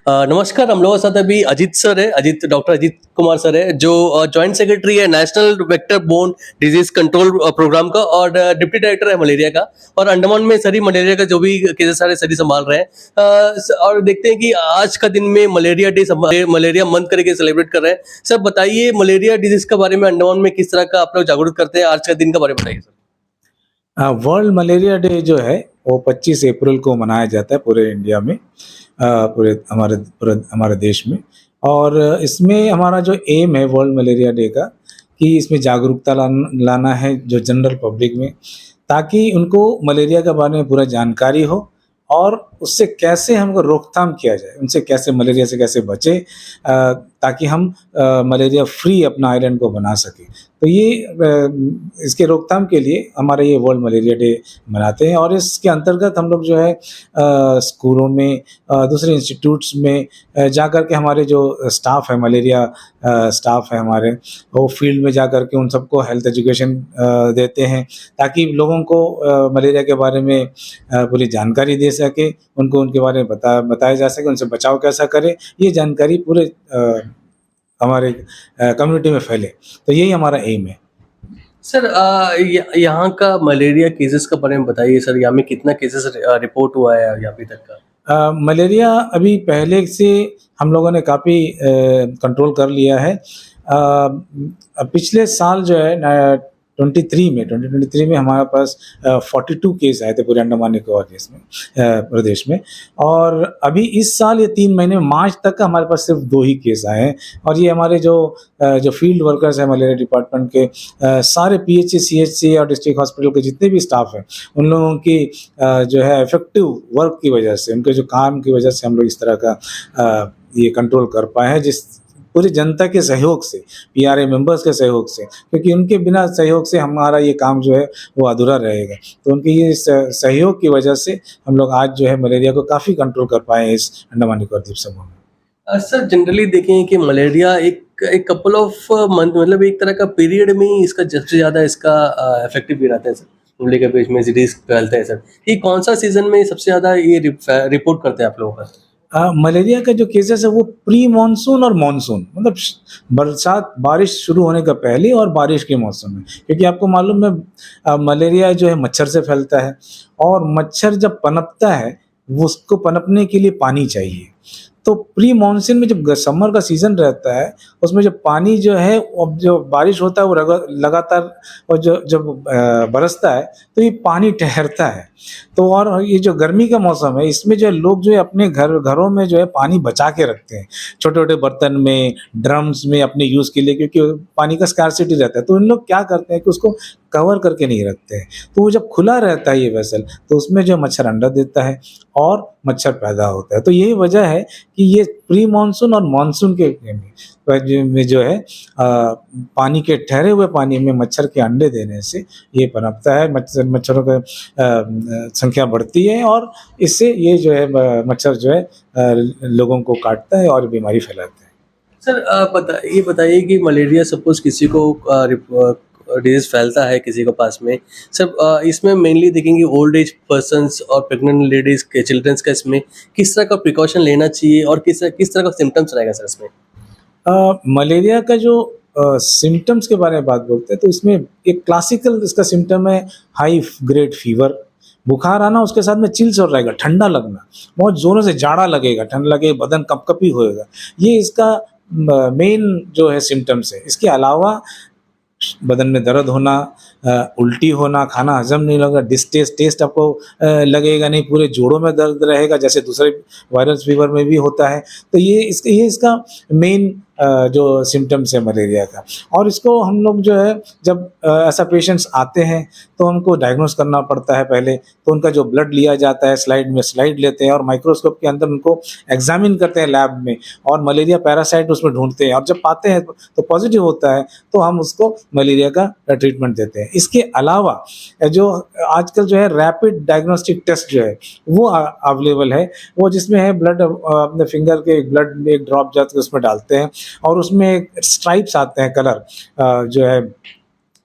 नमस्कार, हम लोगों के साथ अभी अजीत सर है, डॉक्टर अजीत कुमार सर है, जो जॉइंट सेक्रेटरी है national vector borne disease control programme का और डिप्टी डायरेक्टर है मलेरिया का। और अंडमान में सर ही मलेरिया का जो भी केसेस सारे सर ही संभाल रहे हैं। और देखते हैं कि आज का दिन में मलेरिया डे, मलेरिया मंथ करके सेलिब्रेट कर रहे हैं। सर बताइए, मलेरिया डिजीज के बारे में अंडमान में किस तरह का आप लोग जागरूक करते हैं? आज का दिन के बारे में बताइए सर। वर्ल्ड मलेरिया डे जो है वो 25 अप्रैल को मनाया जाता है पूरे इंडिया में, पूरे हमारे देश में। और इसमें हमारा जो एम है वर्ल्ड मलेरिया डे का, कि इसमें जागरूकता लाना है जो जनरल पब्लिक में, ताकि उनको मलेरिया के बारे में पूरा जानकारी हो और उससे कैसे हमको रोकथाम किया जाए, उनसे कैसे मलेरिया से कैसे बचे, ताकि हम मलेरिया फ्री अपना आइलैंड को बना सकें। तो ये इसके रोकथाम के लिए हमारे ये वर्ल्ड मलेरिया डे मनाते हैं। और इसके अंतर्गत हम लोग जो है स्कूलों में, दूसरे इंस्टीट्यूट्स में जा कर के हमारे जो स्टाफ है, मलेरिया स्टाफ है हमारे, वो फील्ड में जा कर के उन सबको हेल्थ एजुकेशन देते हैं, ताकि लोगों को मलेरिया के बारे में पूरी जानकारी दे सके, उनको उनके बारे में बताया जा सके, उनसे बचाव कैसा करें, ये जानकारी पूरे हमारे कम्युनिटी में फैले। तो यही हमारा एम है। सर यहाँ का मलेरिया केसेस के बारे में बताइए सर। यहाँ में कितना केसेस रिपोर्ट हुआ है अभी तक का? मलेरिया अभी पहले से हम लोगों ने काफ़ी कंट्रोल कर लिया है। पिछले साल जो है 2023 में हमारे पास 42 केस आए थे पूरे अंडमान निकोबार प्रदेश में। और अभी इस साल ये 3 महीने मार्च तक का हमारे पास सिर्फ 2 ही केस आए हैं। और ये हमारे जो फील्ड वर्कर्स हैं मलेरिया डिपार्टमेंट के, सारे PHC, CHC और डिस्ट्रिक्ट हॉस्पिटल के जितने भी स्टाफ हैं, उन लोगों की जो है इफेक्टिव वर्क की वजह से, उनके जो काम की वजह से हम लोग इस तरह का ये कंट्रोल कर पाए हैं, जिस पूरी जनता के सहयोग से, PRA मेंबर्स के सहयोग से, क्योंकि उनके बिना सहयोग से हमारा ये काम जो है वो अधूरा रहेगा। तो उनके ये सहयोग की वजह से हम लोग आज जो है मलेरिया को काफ़ी कंट्रोल कर पाए हैं इस अंडमान निकोबार द्वीप समूह में। सर जनरली देखें कि मलेरिया एक कपल ऑफ मंथ, मतलब एक तरह का पीरियड में ही इसका सबसे ज़्यादा इसका इफेक्टिव भी रहता है सर। उम्र के बीच में डिजीज फैलता है सर। ये कौन सा सीजन में सबसे ज़्यादा ये रिपोर्ट करते हैं आप लोगों का? मलेरिया का जो केसेस है वो प्री मानसून और मानसून, मतलब बरसात, बारिश शुरू होने का पहले और बारिश के मौसम में। क्योंकि आपको मालूम है मलेरिया जो है मच्छर से फैलता है, और मच्छर जब पनपता है उसको पनपने के लिए पानी चाहिए। तो प्री मानसून में जब समर का सीजन रहता है, उसमें जब पानी जो है, अब जो बारिश होता है वो लगातार, और जब बरसता है तो ये पानी ठहरता है। तो और ये जो गर्मी का मौसम है, इसमें जो लोग जो है अपने घरों में जो है पानी बचा के रखते हैं, छोटे छोटे बर्तन में, ड्रम्स में अपने यूज़ के लिए, क्योंकि पानी का स्कार्सिटी रहता है। तो इन लोग क्या करते हैं कि उसको कवर करके नहीं रखते हैं। तो वो जब खुला रहता है ये वेसल, तो उसमें जो मच्छर अंडा देता है और मच्छर पैदा होता है। तो यही वजह है कि ये प्री मानसून और मानसून के में जो है पानी के ठहरे हुए पानी में मच्छर के अंडे देने से ये पनपता है, मच्छरों की संख्या बढ़ती है, और इससे ये जो है मच्छर जो है लोगों को काटता है और बीमारी फैलाता है। सर ये बताइए कि मलेरिया सपोज किसी को डिजीज फैलता है किसी के पास में सर, इसमें मेनली देखेंगे ओल्ड एज पर्सन्स और प्रेग्नेंट लेडीज के, चिल्ड्रंस का इसमें किस तरह का प्रिकॉशन लेना चाहिए और किस तरह का सिम्टम्स रहेगा सर इसमें? मलेरिया का जो सिम्टम्स के बारे में बात बोलते हैं, तो इसमें एक क्लासिकल इसका सिम्टम है हाई ग्रेड फीवर, बुखार आना, उसके साथ में चिल्स और रहेगा, ठंडा लगना, बहुत ज़ोरों से जाड़ा लगेगा, ठंड लगेगा, बदन कपकपी होएगा। ये इसका मेन जो है सिम्टम्स है। इसके अलावा बदन में दर्द होना, उल्टी होना, खाना हजम नहीं लगेगा, टेस्ट आपको लगेगा नहीं, पूरे जोड़ों में दर्द रहेगा, जैसे दूसरे वायरल फीवर में भी होता है। तो ये इसका मेन जो सिम्टम्स है मलेरिया का। और इसको हम लोग जो है जब ऐसा पेशेंट्स आते हैं तो हमको डायग्नोस करना पड़ता है पहले। तो उनका जो ब्लड लिया जाता है, स्लाइड लेते हैं और माइक्रोस्कोप के अंदर उनको एग्जामिन करते हैं लैब में, और मलेरिया पैरासाइट उसमें ढूंढते हैं, और जब पाते हैं तो पॉजिटिव होता है तो हम उसको मलेरिया का ट्रीटमेंट देते हैं। इसके अलावा जो आजकल जो है रैपिड डायग्नोस्टिक टेस्ट जो है वो अवेलेबल है, वो जिसमें है ब्लड, अपने फिंगर के ब्लड में एक ड्रॉप जाते उसमें डालते हैं, और उसमें स्ट्राइप्स आते हैं कलर जो है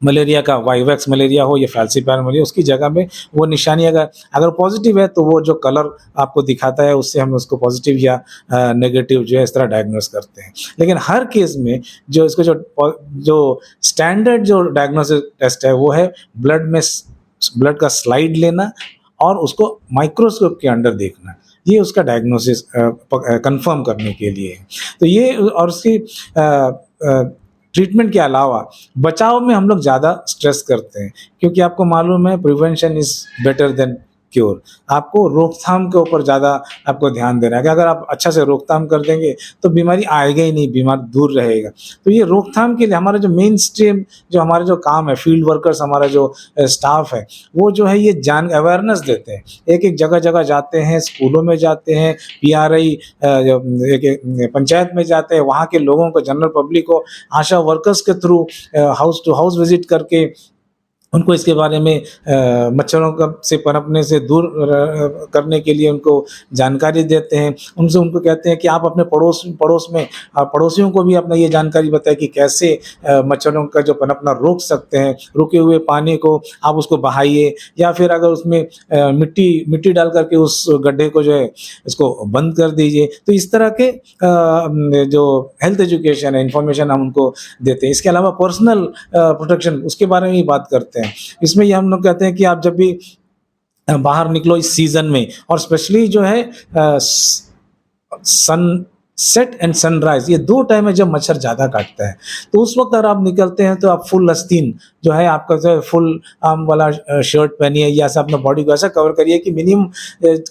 मलेरिया का वाइवैक्स मलेरिया हो या फैल्सीपायर मलेरिया, उसकी जगह में वो निशानी अगर अगर पॉजिटिव है तो वो जो कलर आपको दिखाता है उससे हम उसको पॉजिटिव या नेगेटिव जो है इस तरह डायग्नोस करते हैं। लेकिन हर केस में जो इसको जो स्टैंडर्ड जो डायग्नोसिस टेस्ट है वो है ब्लड का स्लाइड लेना और उसको माइक्रोस्कोप के अंडर देखना। ये उसका डायग्नोसिस कंफर्म करने के लिए है। तो ये और उसकी ट्रीटमेंट के अलावा बचाव में हम लोग ज़्यादा स्ट्रेस करते हैं, क्योंकि आपको मालूम है prevention is better than cure. आपको रोकथाम के ऊपर ज़्यादा आपको ध्यान देना है कि अगर आप अच्छा से रोकथाम कर देंगे तो बीमारी आएगा ही नहीं, बीमार दूर रहेगा। तो ये रोकथाम के लिए हमारा जो मेन स्ट्रीम जो हमारा जो काम है, फील्ड वर्कर्स हमारा जो स्टाफ है, वो जो है ये अवेयरनेस देते हैं। एक जगह जगह जाते हैं, स्कूलों में जाते हैं, PRI एक पंचायत में जाते हैं, वहाँ के लोगों को, जनरल पब्लिक को आशा वर्कर्स के through house to house visit करके उनको इसके बारे में मच्छरों का से पनपने से दूर करने के लिए उनको जानकारी देते हैं। उनसे उनको कहते हैं कि आप अपने पड़ोस में पड़ोसियों को भी अपना ये जानकारी बताएं कि कैसे मच्छरों का जो पनपना रोक सकते हैं। रुके हुए पानी को आप उसको बहाइए, या फिर अगर उसमें मिट्टी डाल करके उस गड्ढे को जो है इसको बंद कर दीजिए। तो इस तरह के जो हेल्थ एजुकेशन है, इंफॉर्मेशन हम उनको देते हैं। इसके अलावा पर्सनल प्रोटेक्शन उसके बारे में भी बात करते हैं। इसमें ये हम लोग कहते हैं कि आप जब भी बाहर निकलो इस सीजन में, और स्पेशली जो है सनसेट एंड सनराइज, ये 2 टाइम है जब मच्छर ज़्यादा काटता है। तो उस वक्त अगर आप निकलते हैं तो आप फुल आस्तीन जो है आपका जो है फुल आर्म वाला शर्ट पहनिए, या ऐसा अपना बॉडी को ऐसा कवर करिए कि मिनिमम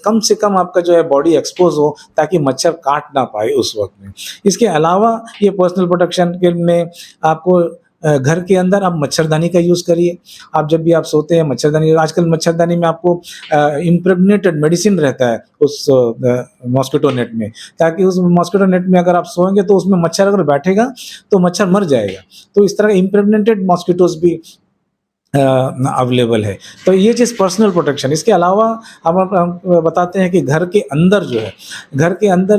कम से कम आपका जो है बॉडी एक्सपोज हो, ताकि मच्छर काट ना पाए उस वक्त में। इसके अलावा ये पर्सनल प्रोटेक्शन के में आपको घर के अंदर आप मच्छरदानी का यूज़ करिए। आप जब भी आप सोते हैं मच्छरदानी, आजकल मच्छरदानी में आपको इम्प्रेग्नेटेड मेडिसिन रहता है उस मॉस्किटो नेट में, ताकि उस मॉस्किटो नेट में अगर आप सोएंगे तो उसमें मच्छर अगर बैठेगा तो मच्छर मर जाएगा। तो इस तरह इम्प्रेग्नेटेड मॉस्किटोज भी अवेलेबल है। तो ये चीज़ पर्सनल प्रोटेक्शन। इसके अलावा हम बताते हैं कि घर के अंदर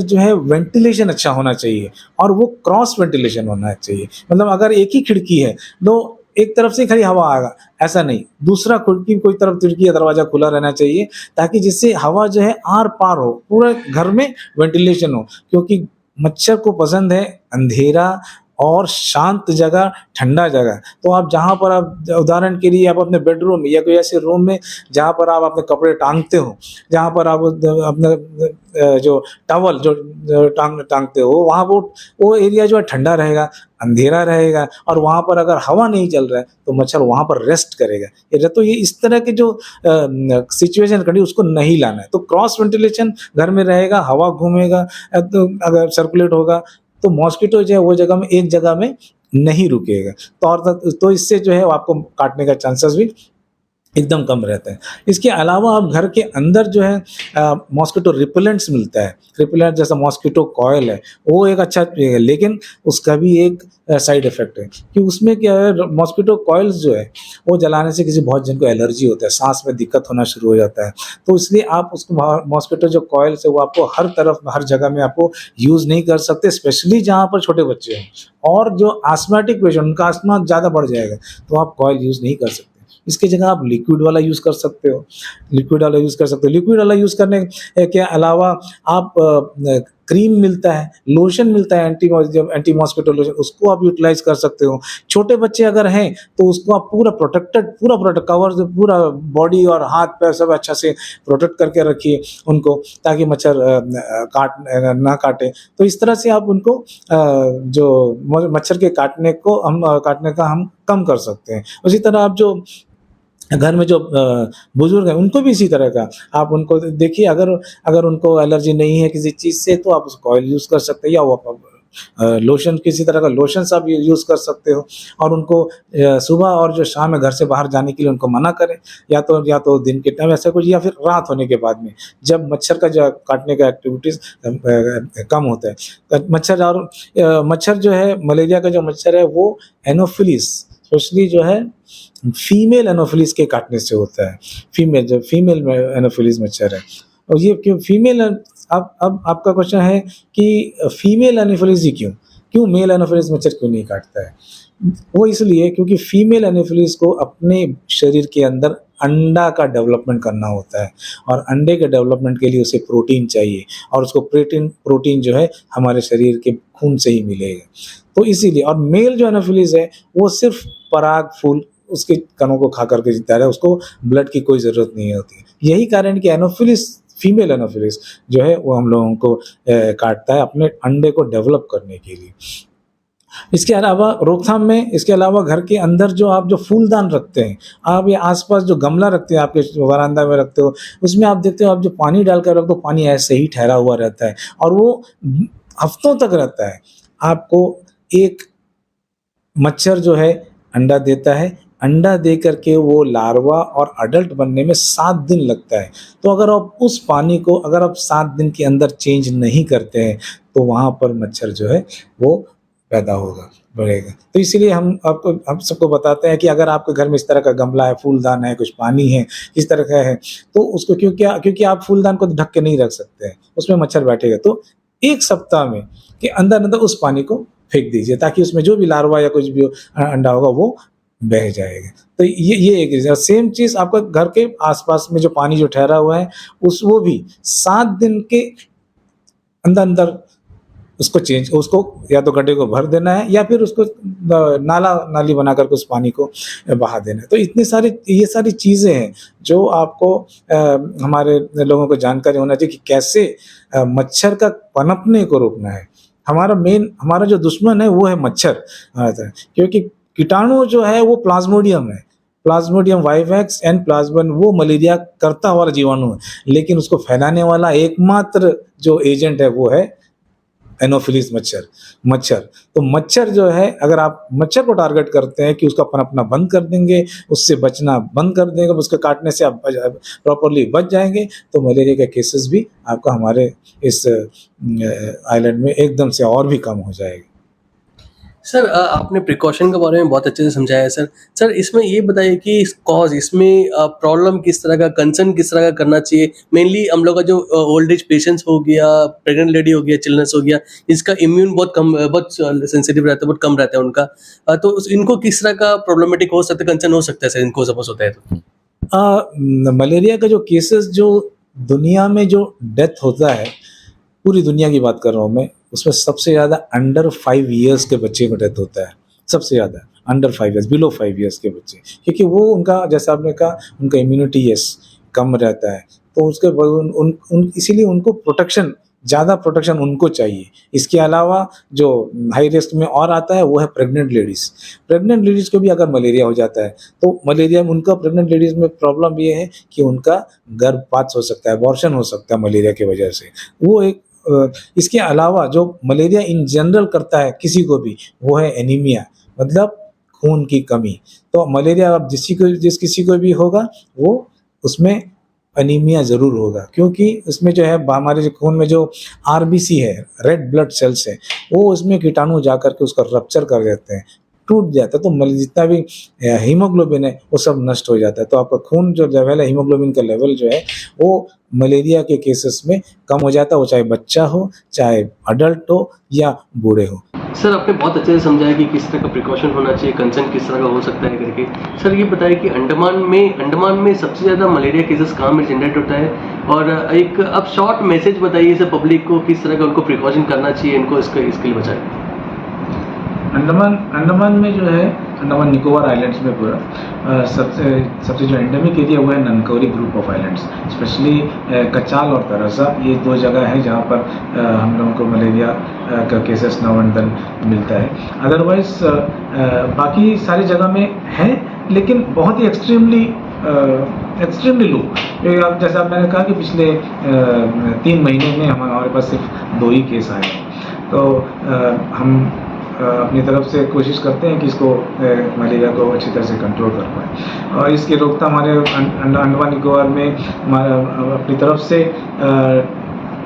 जो है वेंटिलेशन अच्छा होना चाहिए, और वो क्रॉस वेंटिलेशन होना चाहिए। मतलब अगर एक ही खिड़की है तो एक तरफ से खाली हवा आएगा, ऐसा नहीं, दूसरा कोई तरफ खिड़की या दरवाजा खुला रहना चाहिए, ताकि जिससे हवा जो है आर पार हो, पूरे घर में वेंटिलेशन हो। क्योंकि मच्छर को पसंद है अंधेरा और शांत जगह, ठंडा जगह। तो आप जहाँ पर आप उदाहरण के लिए आप अपने बेडरूम में या कोई ऐसे रूम में जहाँ पर आप अपने कपड़े टांगते हो, जहाँ पर आप अपने जो टॉवल जो टांगते हो, वहाँ वो एरिया जो है ठंडा रहेगा, अंधेरा रहेगा, और वहाँ पर अगर हवा नहीं चल रहा है तो मच्छर वहाँ पर रेस्ट करेगा। तो ये इस तरह की जो सिचुएशन खड़ी उसको नहीं लाना है। तो क्रॉस वेंटिलेशन घर में रहेगा, हवा घूमेगा, तो अगर सर्कुलेट होगा तो मॉस्किटो जो है वो एक जगह में नहीं रुकेगा। तो इससे जो है आपको काटने का चांसेस भी एकदम कम रहता है। इसके अलावा आप घर के अंदर जो है मॉस्किटो रिपेलेंट्स मिलता है, रिपेलेंट जैसा मॉस्किटो कॉयल है, वो एक अच्छा, लेकिन उसका भी एक साइड इफेक्ट है कि उसमें क्या है, मॉस्किटो कॉयल्स जो है वो जलाने से बहुत जन को एलर्जी होता है, सांस में दिक्कत होना शुरू हो जाता है। तो इसलिए आप उसको मॉस्किटो जो कॉयल्स है वो आपको हर तरफ हर जगह में आपको यूज़ नहीं कर सकते, स्पेशली जहाँ पर छोटे बच्चे हैं और जो आस्थमेटिक पेशेंट, उनका आस्थमा ज़्यादा बढ़ जाएगा, तो आप कॉयल यूज़ नहीं कर सकते। इसकी जगह आप लिक्विड वाला यूज़ कर सकते हो, लिक्विड वाला यूज़ करने के अलावा आप क्रीम मिलता है, लोशन मिलता है, एंटी मॉस्किटो लोशन, उसको आप यूटिलाइज कर सकते हो। छोटे बच्चे अगर हैं तो उसको आप पूरा प्रोटेक्ट कवर, पूरा बॉडी और हाथ पैर सब अच्छा से प्रोटेक्ट करके रखिए उनको, ताकि मच्छर ना काटे। तो इस तरह से आप उनको जो मच्छर के काटने का हम कम कर सकते हैं। उसी तरह आप जो घर में जो बुजुर्ग हैं उनको भी इसी तरह का आप उनको देखिए, अगर उनको एलर्जी नहीं है किसी चीज़ से तो आप उसको ऑयल यूज़ कर सकते हैं, या वो लोशन, किसी तरह का लोशन आप यूज़ कर सकते हो। और उनको सुबह और जो शाम में घर से बाहर जाने के लिए उनको मना करें, या तो दिन के टाइम ऐसा कुछ, या फिर रात होने के बाद में, जब मच्छर का जो काटने का एक्टिविटीज़ कम होता है। मच्छर जो है, मलेरिया का जो मच्छर है वो एनोफिलिस, स्पेशली जो है फीमेल एनोफिलिस के काटने से होता है। फीमेल एनोफिलिस मच्छर है। और ये क्यों फीमेल, अब आपका क्वेश्चन है कि फीमेल एनोफिलिस ही क्यों मेल एनोफिलिस मच्छर क्यों नहीं काटता है? वो इसलिए क्योंकि फीमेल एनोफिलीज को अपने शरीर के अंदर अंडा का डेवलपमेंट करना होता है, और अंडे के डेवलपमेंट के लिए उसे प्रोटीन चाहिए, और उसको प्रोटीन जो है हमारे शरीर के खून से ही मिलेगा। तो इसीलिए, और मेल जो एनोफिलीज है वो सिर्फ पराग फूल उसके कणों को खा करके जीता है, उसको ब्लड की कोई ज़रूरत नहीं होती। यही कारण कि एनोफिलिस, फीमेल एनोफिलिस जो है वो हम लोगों को काटता है अपने अंडे को डेवलप करने के लिए। इसके अलावा रोकथाम में, इसके अलावा घर के अंदर जो आप जो फूलदान रखते हैं, आप ये आसपास जो गमला रखते हैं, आपके वरांदा में रखते हो, उसमें आप देखते हो आप जो पानी डालकर रखते हो, पानी ऐसे ही ठहरा हुआ रहता है और वो हफ्तों तक रहता है। आपको एक मच्छर जो है अंडा देता है, अंडा दे करके वो लार्वा और अडल्ट बनने में 7 दिन लगता है। तो अगर आप उस पानी को अगर आप 7 दिन के अंदर चेंज नहीं करते हैं तो वहाँ पर मच्छर जो है वो पैदा होगा, बढ़ेगा। तो इसीलिए हम सबको बताते हैं कि अगर आपके घर में इस तरह का गमला है, फूलदान है, कुछ पानी है, इस तरह का है, तो उसको क्योंकि आप फूलदान को ढक के नहीं रख सकते हैं, उसमें मच्छर बैठेगा। तो 1 सप्ताह में के अंदर उस पानी को फेंक दीजिए ताकि उसमें जो भी लार्वा या कुछ भी अंडा होगा वो बह जाएगा। तो ये एक रीज़न। सेम चीज़ आपका घर के आसपास में जो पानी जो ठहरा हुआ है वो भी 7 दिन के अंदर उसको या तो गड्ढे को भर देना है या फिर उसको नाली बना करके उस पानी को बहा देना है। तो ये सारी चीज़ें हैं जो आपको हमारे लोगों को जानकारी होना चाहिए कि कैसे मच्छर का पनपने को रोकना है। हमारा जो दुश्मन है वो है मच्छर, क्योंकि कीटाणु जो है वो प्लाज्मोडियम है, प्लाज्मोडियम वाइवैक्स एंड प्लाज्मन, वो मलेरिया करता वाला जीवाणु है, लेकिन उसको फैलाने वाला एकमात्र जो एजेंट है वो है एनोफिलिस मच्छर। तो मच्छर जो है, अगर आप मच्छर को टारगेट करते हैं कि उसका पनपना बंद कर देंगे, उससे बचना बंद कर देंगे, उसके काटने से आप प्रॉपरली बच जाएंगे, तो मलेरिया के केसेस भी आपका हमारे इस आइलैंड में एकदम से और भी कम हो जाएगा। सर आपने प्रिकॉशन के बारे में बहुत अच्छे से समझाया है सर इसमें ये बताइए कि कॉज इसमें प्रॉब्लम किस तरह का, कंसर्न किस तरह का करना चाहिए। मेनली हम लोग का जो ओल्ड एज पेशेंट्स हो गया, प्रेग्नेंट लेडी हो गया, चिल्ड्रंस हो गया, इसका इम्यून बहुत सेंसिटिव रहता है, बहुत कम रहता है उनका, तो इनको किस तरह का प्रॉब्लमेटिक हो सकता है, कंसर्न हो सकता है सर इनको सपोज होता है तो? मलेरिया का जो केसेस जो दुनिया में जो डेथ होता है, पूरी दुनिया की बात कर रहा हूँ मैं, उसमें सबसे ज़्यादा अंडर 5 ईयर्स के बच्चे को डेथ होता है। सबसे ज़्यादा अंडर 5 ईयर्स, बिलो 5 ईयर्स के बच्चे, क्योंकि वो उनका, जैसा आपने कहा, उनका इम्यूनिटी कम रहता है, तो उसके इसीलिए उनको ज़्यादा प्रोटेक्शन उनको चाहिए। इसके अलावा जो हाई रिस्क में और आता है वो है प्रेग्नेंट लेडीज़ को भी अगर मलेरिया हो जाता है तो प्रेग्नेंट लेडीज़ में प्रॉब्लम ये है कि उनका गर्भपात हो सकता है, अबॉर्शन हो सकता है मलेरिया की वजह से। वो एक इसके अलावा जो मलेरिया इन जनरल करता है किसी को भी, वो है एनीमिया, मतलब खून की कमी। तो मलेरिया अब जिस किसी को भी होगा वो उसमें एनीमिया ज़रूर होगा, क्योंकि उसमें जो है हमारे जो खून में जो आरबीसी है, रेड ब्लड सेल्स है, वो उसमें कीटाणु जा कर के उसका रप्चर कर देते हैं, टूट जाता है, तो जितना भी हीमोग्लोबिन है वो सब नष्ट हो जाता है। तो आपका खून जो लेवल है, हीमोग्लोबिन का लेवल जो है वो मलेरिया के केसेस में कम हो जाता है, वो चाहे बच्चा हो, चाहे अडल्ट हो या बूढ़े हो। सर आपने बहुत अच्छे से समझाया कि किस तरह का प्रिकॉशन होना चाहिए, कंसर्न किस तरह का हो सकता है करके। सर ये बताइए कि अंडमान में सबसे ज़्यादा मलेरिया केसेस कहाँ में जनरेट होता है, और एक आप शॉर्ट मैसेज बताइए सर पब्लिक को, किस तरह का उनको प्रिकॉशन करना चाहिए, इनको इसके लिए बचाएं। अंडमान में जो है, अंडमान निकोबार आइलैंड्स में पूरा सबसे जो एंडेमिक एरिया वो है ननकौरी ग्रुप ऑफ आइलैंड्स, स्पेशली कचाल और तरसा, ये 2 जगह है जहाँ पर हम लोगों को मलेरिया का केसेस नाउ एंड देन मिलता है। अदरवाइज बाकी सारी जगह में है, लेकिन बहुत ही एक्सट्रीमली लो। जैसा मैंने कहा कि पिछले 3 महीने में हमारे पास सिर्फ 2 ही केस आए हैं। तो हम अपनी तरफ से कोशिश करते हैं कि इसको मलेरिया को अच्छी तरह से कंट्रोल कर पाएँ, और इसकी रोकथाम हमारे अंडमान निकोबार में अपनी तरफ से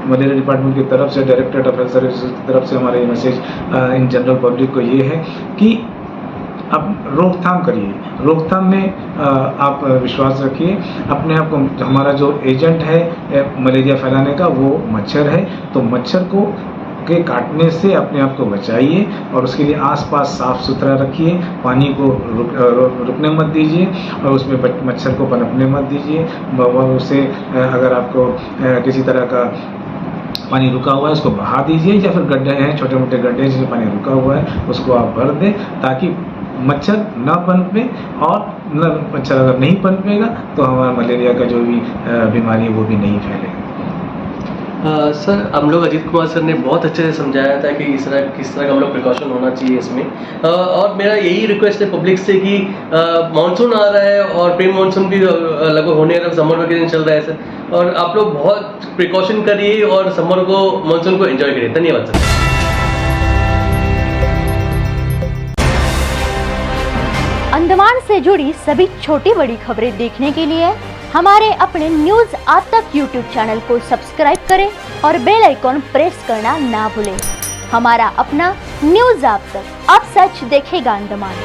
मलेरिया डिपार्टमेंट की तरफ से, डायरेक्टरेट ऑफ हेल्थ सर्विसेज की तरफ से हमारे मैसेज इन जनरल पब्लिक को ये है कि आप रोकथाम करिए। रोकथाम में आप विश्वास रखिए अपने आप को। हमारा जो एजेंट है मलेरिया फैलाने का वो मच्छर है, तो मच्छर को के काटने से अपने आप को बचाइए और उसके लिए आसपास साफ सुथरा रखिए, पानी को रुकने मत दीजिए और उसमें मच्छर को पनपने मत दीजिए। उसे अगर आपको किसी तरह का पानी रुका हुआ है उसको बहा दीजिए, या फिर गड्ढे हैं, छोटे मोटे गड्ढे जिसमें पानी रुका हुआ है उसको आप भर दें, ताकि मच्छर ना पनपे। और मच्छर अगर नहीं पनपेगा तो हमारा मलेरिया का जो भी बीमारी है वो भी नहीं फैलेगा। सर हम लोग अजीत कुमार सर ने बहुत अच्छे से समझाया था कि किस तरह का हम लोग प्रिकॉशन होना चाहिए इसमें। और मेरा यही रिक्वेस्ट है पब्लिक से कि मानसून आ रहा है और प्री मानसून भी लगभग होने वाला, समर वेकेशन चल रहा है सर, और आप लोग बहुत प्रिकॉशन करिए और समर को मानसून को एंजॉय करिए। धन्यवाद सर। अंडमान से जुड़ी सभी छोटी बड़ी खबरें देखने के लिए हमारे अपने न्यूज आज तक यूट्यूब चैनल को सब्सक्राइब करें और बेल आइकॉन प्रेस करना ना भूलें। हमारा अपना न्यूज आज तक, अब सच देखेगा अंडमान।